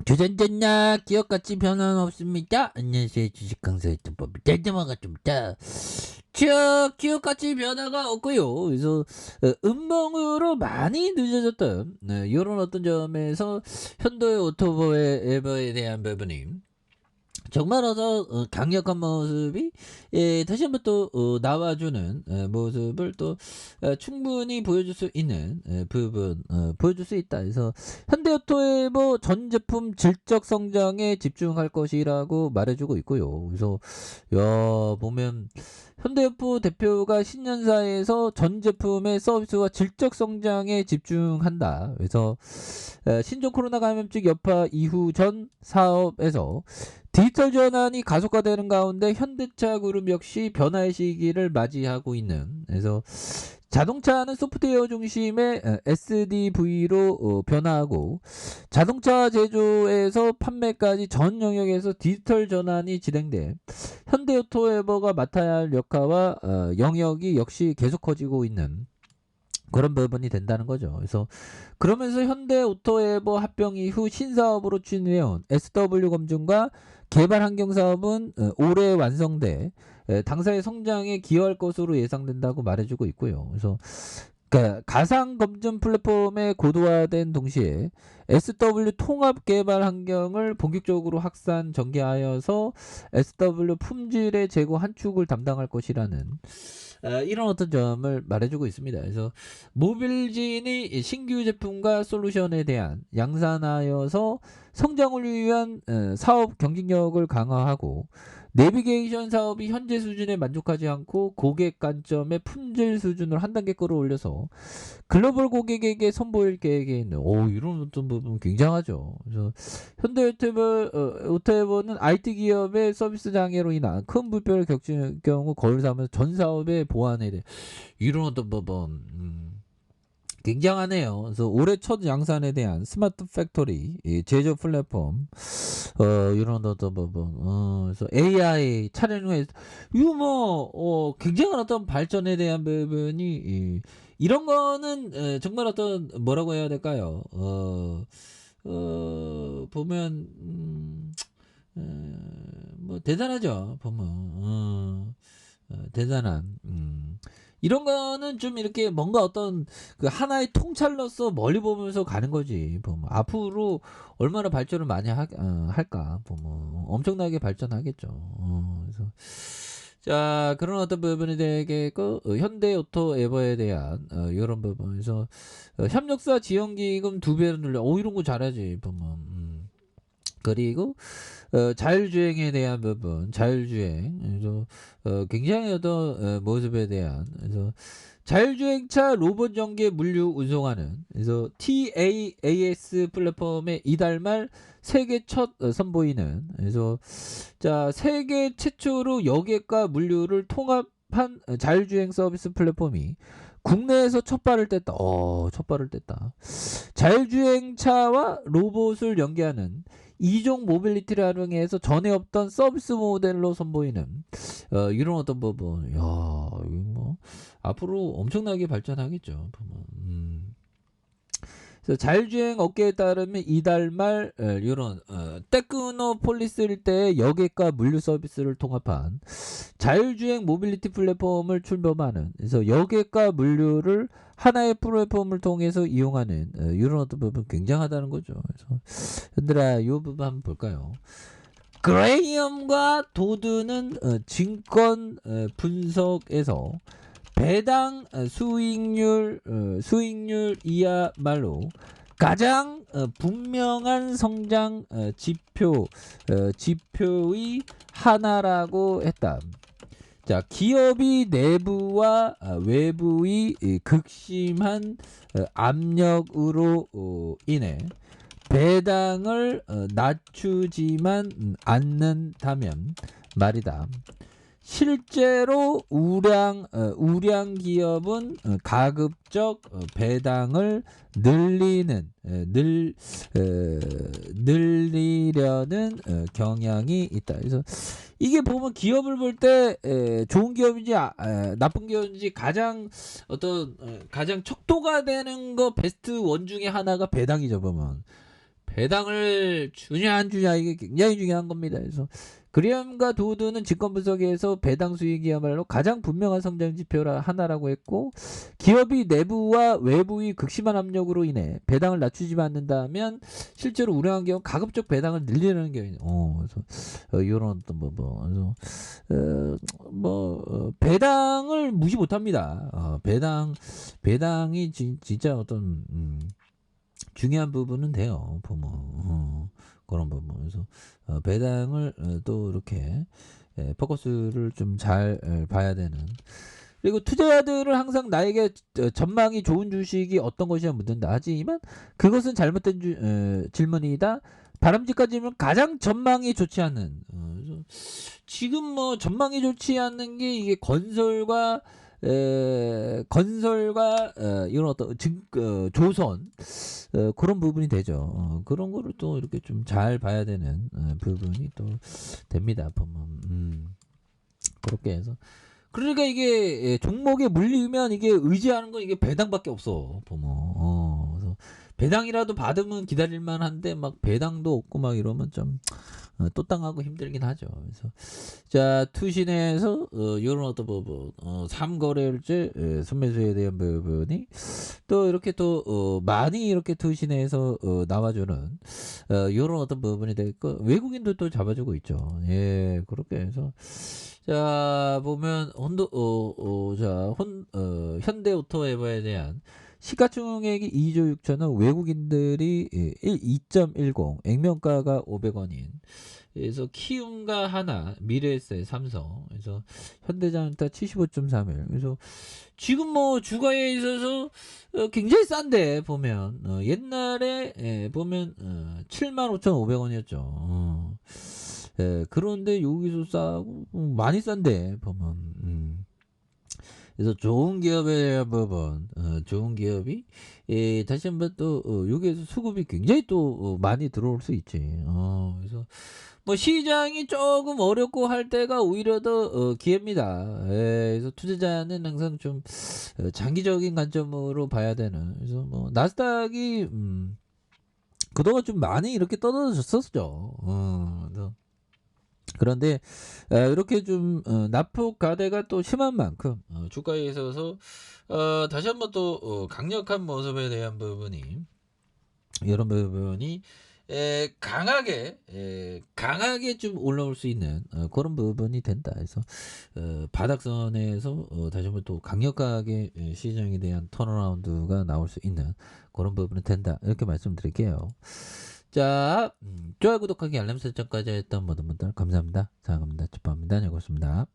주전전략 기업가치 변화는 없습니다. 안녕하세요. 주식강사 유튜버 대대마가좀다. 기업가치 변화가 없고요. 그래서 음봉으로 많이 늦어졌던 이런 어떤 점에서 현대오토모티브에 대한 부분이 정말 강력한 모습이 다시 한번 또 나와주는 모습을 또 충분히 보여줄 수 있는 부분 보여줄 수 있다. 그래서 현대오토의 전 제품 질적 성장에 집중할 것이라고 말해주고 있고요. 그래서 보면 현대오토 대표가 신년사에서 전 제품의 서비스와 질적 성장에 집중한다. 그래서 신종 코로나 감염증 여파 이후 전 사업에서 디지털 전환이 가속화되는 가운데 현대차 그룹 역시 변화의 시기를 맞이하고 있는, 그래서 자동차는 소프트웨어 중심의 SDV로 변화하고 자동차 제조에서 판매까지 전 영역에서 디지털 전환이 진행돼 현대오토에버가 맡아야 할 역할과 영역이 역시 계속 커지고 있는 그런 부분이 된다는 거죠. 그래서 그러면서 현대오토에버 합병 이후 신사업으로 추진해온 SW 검증과 개발 환경 사업은 올해 완성돼 당사의 성장에 기여할 것으로 예상된다고 말해주고 있고요. 그래서 가상 검증 플랫폼에 고도화된 동시에 SW 통합 개발 환경을 본격적으로 확산 전개하여서 SW 품질의 제고 한 축을 담당할 것이라는 이런 어떤 점을 말해주고 있습니다. 그래서 모빌진이 신규 제품과 솔루션에 대한 양산하여서 성장을 위한 사업 경쟁력을 강화하고 내비게이션 사업이 현재 수준에 만족하지 않고 고객 관점의 품질 수준을 한 단계 끌어올려서 글로벌 고객에게 선보일 계획에 있는 이런 어떤 부분 굉장하죠. 그래서 현대오토에버는 IT 기업의 서비스 장애로 인한 큰 불편을 겪을 경우 거울 삼아서 전 사업의 보완에 대해 이런 어떤 부분 굉장하네요. 그래서 올해 첫 양산에 대한 스마트 팩토리 제조 플랫폼 이런 어떤 부분 그래서 AI 차량에 이거 굉장한 어떤 발전에 대한 부분이 이런 거는 정말 어떤 뭐라고 해야 될까요? 보면 뭐 대단하죠. 보면 대단한 이런 거는 좀 이렇게 뭔가 어떤 그 하나의 통찰로서 멀리 보면서 가는 거지. 보면 앞으로 얼마나 발전을 많이 할까. 보면 엄청나게 발전하겠죠. 그래서 자, 그런 어떤 부분에 대해 현대오토에버에 대한 이런 부분에서 협력사 지원기금 2배를 늘려. 이런 거 잘하지. 보면 그리고 자율주행에 대한 부분, 자율주행, 그래서 굉장히 어떤 모습에 대한, 그래서 자율주행차 로봇 전개 물류 운송하는, 그래서 TAAS 플랫폼의 이달 말 세계 첫 선보이는, 그래서 자 세계 최초로 여객과 물류를 통합한 자율주행 서비스 플랫폼이 국내에서 첫 발을 뗐다. 첫 발을 뗐다. 자율주행차와 로봇을 연계하는 이종 모빌리티를 활용해서 전에 없던 서비스 모델로 선보이는 이런 어떤 부분. 이거 뭐 앞으로 엄청나게 발전하겠죠. 그래서 자율주행 업계에 따르면 이달 말 이런 테크노폴리스 일대의 여객과 물류 서비스를 통합한 자율주행 모빌리티 플랫폼을 출범하는, 그래서 여객과 물류를 하나의 플랫폼을 통해서 이용하는 이런 어떤 부분 굉장하다는 거죠. 그래서 현들아 이 부분 한번 볼까요? 그레이엄과 도드는 증권 분석에서 배당 수익률이야말로 가장 분명한 성장 지표의 하나라고 했다. 자, 기업이 내부와 외부의 극심한 압력으로 인해 배당을 낮추지만 않는다면 말이다. 실제로 우량 기업은 가급적 배당을 늘리려는 경향이 있다. 그래서 이게 보면 기업을 볼 때 좋은 기업인지 나쁜 기업인지 가장 가장 척도가 되는 거 베스트 원 중에 하나가 배당이죠. 보면 배당을 주냐 안 주냐 이게 굉장히 중요한 겁니다. 그래서 그램과 도드는 직권 분석에서 배당 수익이야말로 가장 분명한 성장 지표라 하나라고 했고, 기업이 내부와 외부의 극심한 압력으로 인해 배당을 낮추지 않는다면 실제로 우려한 경우 가급적 배당을 늘리려는 경우는 그래서 이런 어떤 배당을 무시 못합니다. 배당이 진짜 어떤 중요한 부분은 돼요. 보면 그런 부분. 그래서 배당을 또 이렇게 포커스를 좀 잘 봐야 되는. 그리고 투자자들은 항상 나에게 전망이 좋은 주식이 어떤 것이냐 묻는다. 하지만 그것은 잘못된 질문이다. 바람직한 질문, 가장 전망이 좋지 않은. 그래서 지금 뭐 전망이 좋지 않는 게 이게 건설과 이런 어떤 조선 그런 부분이 되죠. 그런 거를 또 이렇게 좀 잘 봐야 되는 부분이 또 됩니다. 보면 그렇게 해서, 그러니까 이게 종목에 물리면 이게 의지하는 건 이게 배당밖에 없어. 보면 그래서 배당이라도 받으면 기다릴만 한데 막 배당도 없고 막 이러면 좀 또 땅하고 힘들긴 하죠. 그래서 자, 투신에서 이런 어떤 부분, 3거래일제 선매수에 대한 부분이 또 이렇게 또 많이 이렇게 투신에서 나와주는 이런 어떤 부분이 되고, 외국인도 또 잡아주고 있죠. 예, 그렇게 해서 자 보면 현대오토에버에 대한 시가총액이 2조 6천억, 외국인들이 2.10, 액면가가 500원인. 그래서 키움과 하나, 미래에셋, 삼성, 그래서 현대자동차 75.31. 그래서 지금 뭐 주가에 있어서 굉장히 싼데 보면 옛날에 보면 75,500원이었죠. 그런데 여기서 싸고 많이 싼데 보면. 그래서 좋은 기업에 대한 부분, 좋은 기업이 다시 한번 또 여기에서 수급이 굉장히 또 많이 들어올 수 있지. 그래서 뭐 시장이 조금 어렵고 할 때가 오히려 더 기회입니다. 그래서 투자자는 항상 좀 장기적인 관점으로 봐야 되는. 그래서 뭐 나스닥이 그동안 좀 많이 이렇게 떨어졌었죠. 그런데 이렇게 좀 낙폭 가대가 또 심한 만큼 주가에 있어서 다시 한번 또 강력한 모습에 대한 부분이, 이런 부분이 강하게 좀 올라올 수 있는 그런 부분이 된다. 그래서 바닥선에서 다시 한번 또 강력하게 시장에 대한 턴어라운드가 나올 수 있는 그런 부분이 된다. 이렇게 말씀드릴게요. 자, 좋아요, 구독하기, 알람 설정까지 했던 모든 분들 감사합니다. 사랑합니다. 축복합니다. 안녕히 계십니다.